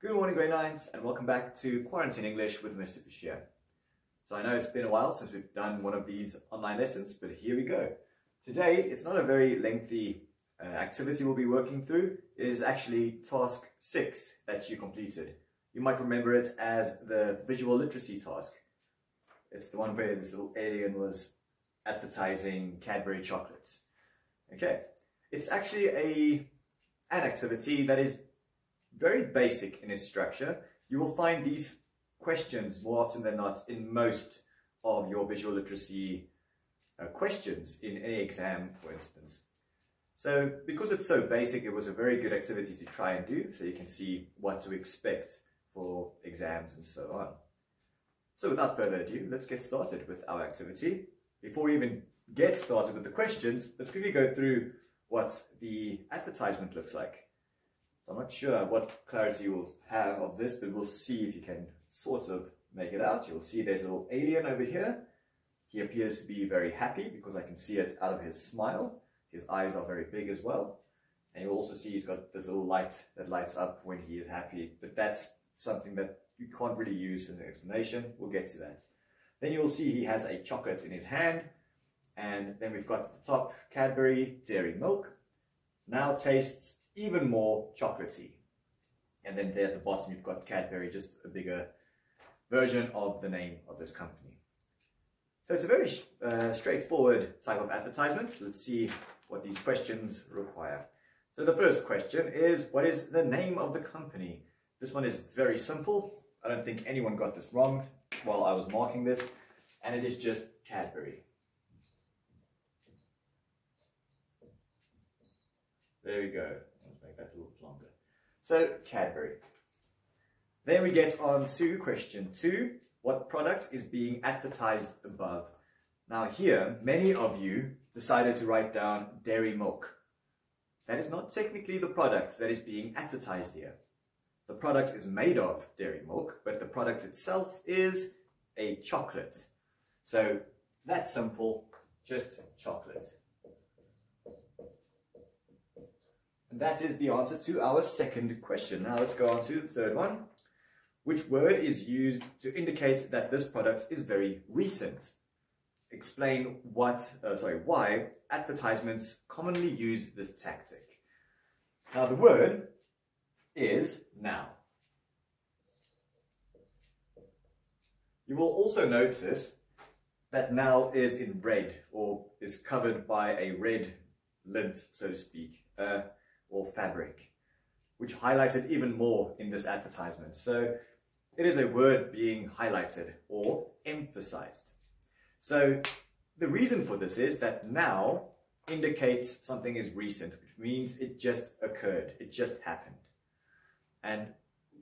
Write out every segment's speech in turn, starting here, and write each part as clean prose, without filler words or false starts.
Good morning, grade 9s, and welcome back to Quarantine English with Mr. Fouché. So I know it's been a while since we've done one of these online lessons, but here we go. Today, it's not a very lengthy activity we'll be working through. It is actually task 6 that you completed. You might remember it as the visual literacy task. It's the one where this little alien was advertising Cadbury chocolates. Okay, it's actually an activity that is very basic in its structure. You will find these questions more often than not in most of your visual literacy questions in any exam, for instance. So because it's so basic, it was a very good activity to try and do, so you can see what to expect for exams and so on. So without further ado, let's get started with our activity. Before we even get started with the questions, let's quickly go through what the advertisement looks like. So I'm not sure what clarity you'll have of this, but we'll see if you can sort of make it out. You'll see there's a little alien over here. He appears to be very happy because I can see it out of his smile. His eyes are very big as well. And you'll also see he's got this little light that lights up when he is happy. But that's something that you can't really use as an explanation. We'll get to that. Then you'll see he has a chocolate in his hand. And then we've got at the top Cadbury Dairy Milk. Now tastes even more chocolatey. And then there at the bottom you've got Cadbury, just a bigger version of the name of this company. So it's a very straightforward type of advertisement. Let's see what these questions require. So the first question is, what is the name of the company? This one is very simple. I don't think anyone got this wrong while I was marking this, and it is just Cadbury. There we go. Let's make that a little longer. So, Cadbury. Then we get on to question 2. What product is being advertised above? Now here, many of you decided to write down dairy milk. That is not technically the product that is being advertised here. The product is made of dairy milk, but the product itself is a chocolate. So, that's simple, just chocolate. And that is the answer to our second question. Now let's go on to the third one. Which word is used to indicate that this product is very recent? Explain why advertisements commonly use this tactic. Now the word is now. You will also notice that now is in red, or is covered by a red lint, so to speak. Or fabric, which highlighted even more in this advertisement. So it is a word being highlighted or emphasized. So the reason for this is that now indicates something is recent, which means it just occurred, it just happened. And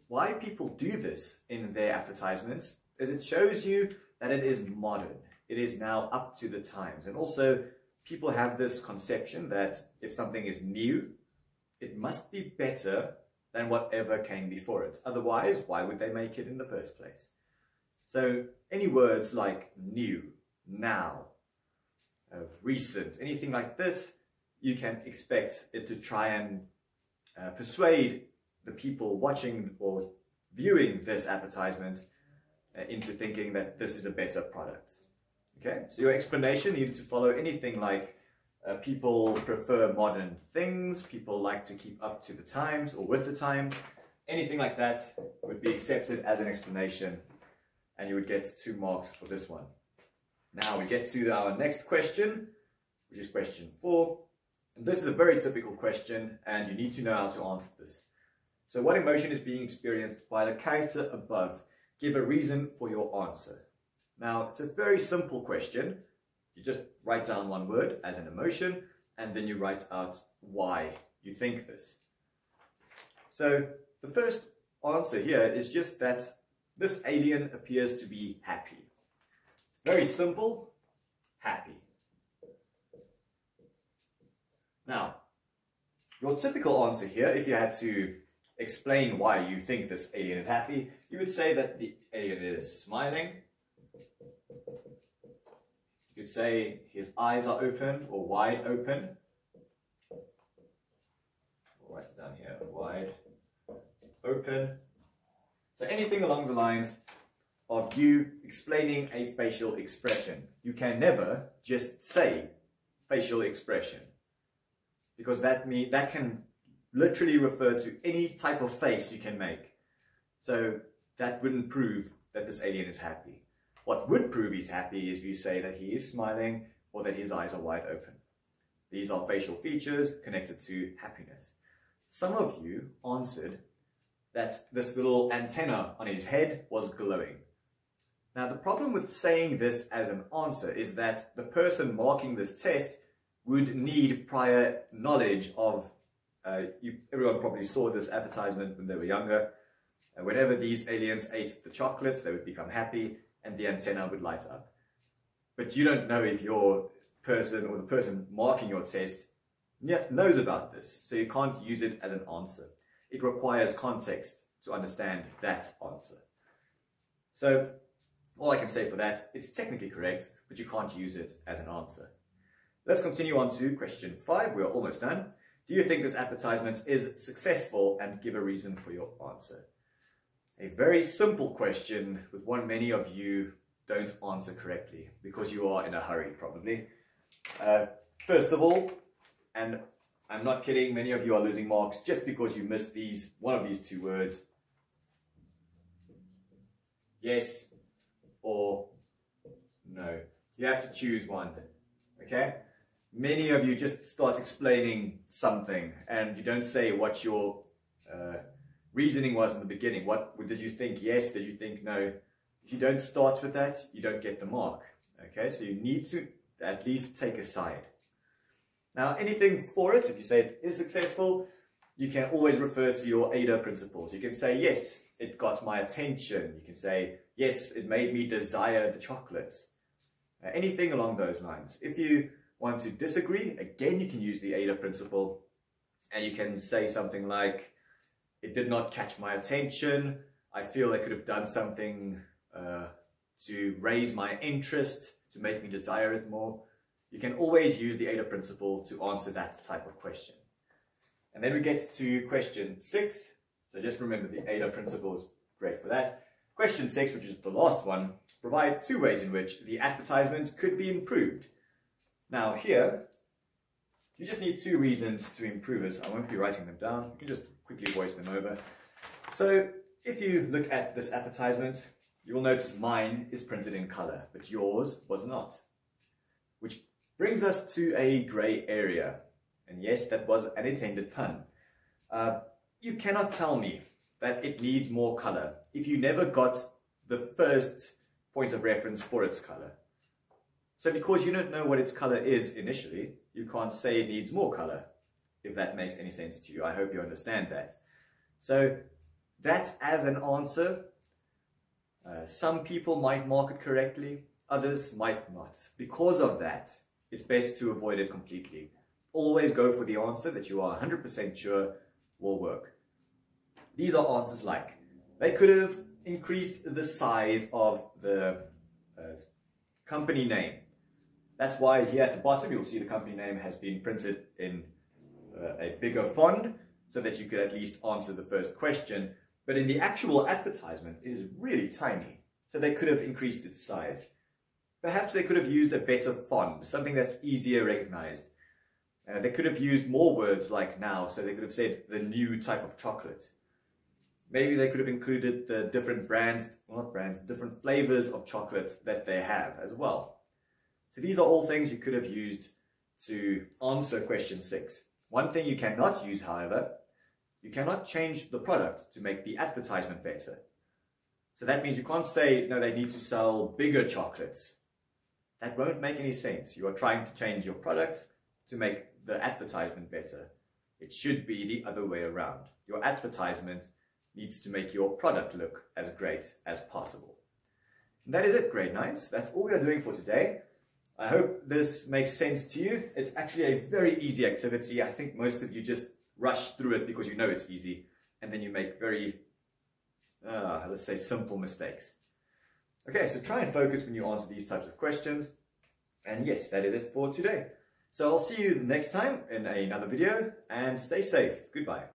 why people do this in their advertisements is it shows you that it is modern, it is now up to the times. And also people have this conception that if something is new, it must be better than whatever came before it. Otherwise, why would they make it in the first place? So any words like new, now, recent, anything like this, you can expect it to try and persuade the people watching or viewing this advertisement into thinking that this is a better product. Okay, so your explanation needed to follow anything like people prefer modern things, people like to keep up to the times or with the times. Anything like that would be accepted as an explanation, and you would get 2 marks for this one. Now we get to our next question, which is question 4. And this is a very typical question, and you need to know how to answer this. So what emotion is being experienced by the character above? Give a reason for your answer. Now it's a very simple question. You just write down one word as an emotion, and then you write out why you think this. So the first answer here is just that this alien appears to be happy. It's very simple, happy. Now, your typical answer here, if you had to explain why you think this alien is happy, you would say that the alien is smiling. You could say his eyes are open or wide open. We'll write it down here, wide open. So anything along the lines of you explaining a facial expression. You can never just say facial expression, because that can literally refer to any type of face you can make. So that wouldn't prove that this alien is happy. What would prove he's happy is if you say that he is smiling or that his eyes are wide open. These are facial features connected to happiness. Some of you answered that this little antenna on his head was glowing. Now, the problem with saying this as an answer is that the person marking this test would need prior knowledge of, everyone probably saw this advertisement when they were younger. Whenever these aliens ate the chocolates, they would become happy and the antenna would light up. But you don't know if your person or the person marking your test knows about this, so you can't use it as an answer. It requires context to understand that answer. So all I can say for that, it's technically correct, but you can't use it as an answer. Let's continue on to question 5. We're almost done. Do you think this advertisement is successful, and give a reason for your answer? A very simple question, with one many of you don't answer correctly because you are in a hurry probably. First of all, and I'm not kidding, many of you are losing marks just because you missed one of these two words. Yes or no. You have to choose one, okay? Many of you just start explaining something and you don't say what your reasoning was in the beginning. What did you think yes? Did you think no? If you don't start with that, you don't get the mark, okay? So you need to at least take a side. Now, anything for it, if you say it is successful, you can always refer to your ADA principles. You can say, yes, it got my attention. You can say, yes, it made me desire the chocolates. Anything along those lines. If you want to disagree, again, you can use the ADA principle and you can say something like, it did not catch my attention. I feel they could have done something to raise my interest, to make me desire it more. You can always use the ADA principle to answer that type of question. And then we get to question 6. So just remember the ADA principle is great for that. Question 6, which is the last one, provide 2 ways in which the advertisement could be improved. Now here, you just need 2 reasons to improve it. I won't be writing them down. You can just quickly voice them over. So if you look at this advertisement, you'll notice mine is printed in color, but yours was not. Which brings us to a grey area. And yes, that was an intended pun. You cannot tell me that it needs more color if you never got the first point of reference for its color. So because you don't know what its color is initially, you can't say it needs more color, if that makes any sense to you. I hope you understand that. So that's as an answer. Some people might mark it correctly, others might not. Because of that, it's best to avoid it completely. Always go for the answer that you are 100% sure will work. These are answers like, they could have increased the size of the company name. That's why here at the bottom you'll see the company name has been printed in a bigger font so that you could at least answer the first question. But in the actual advertisement, it is really tiny. So they could have increased its size. Perhaps they could have used a better font, something that's easier recognized. They could have used more words like now, so they could have said the new type of chocolate. Maybe they could have included the different brands, well not brands, different flavors of chocolate that they have as well. So these are all things you could have used to answer question 6. One thing you cannot use, however, you cannot change the product to make the advertisement better. So that means you can't say, no, they need to sell bigger chocolates. That won't make any sense. You are trying to change your product to make the advertisement better. It should be the other way around. Your advertisement needs to make your product look as great as possible. And that is it, grade 9s. That's all we are doing for today. I hope this makes sense to you. It's actually a very easy activity. I think most of you just rush through it because you know it's easy, and then you make very, let's say, simple mistakes. Okay, so try and focus when you answer these types of questions. And yes, that is it for today. So I'll see you next time in another video, and stay safe. Goodbye.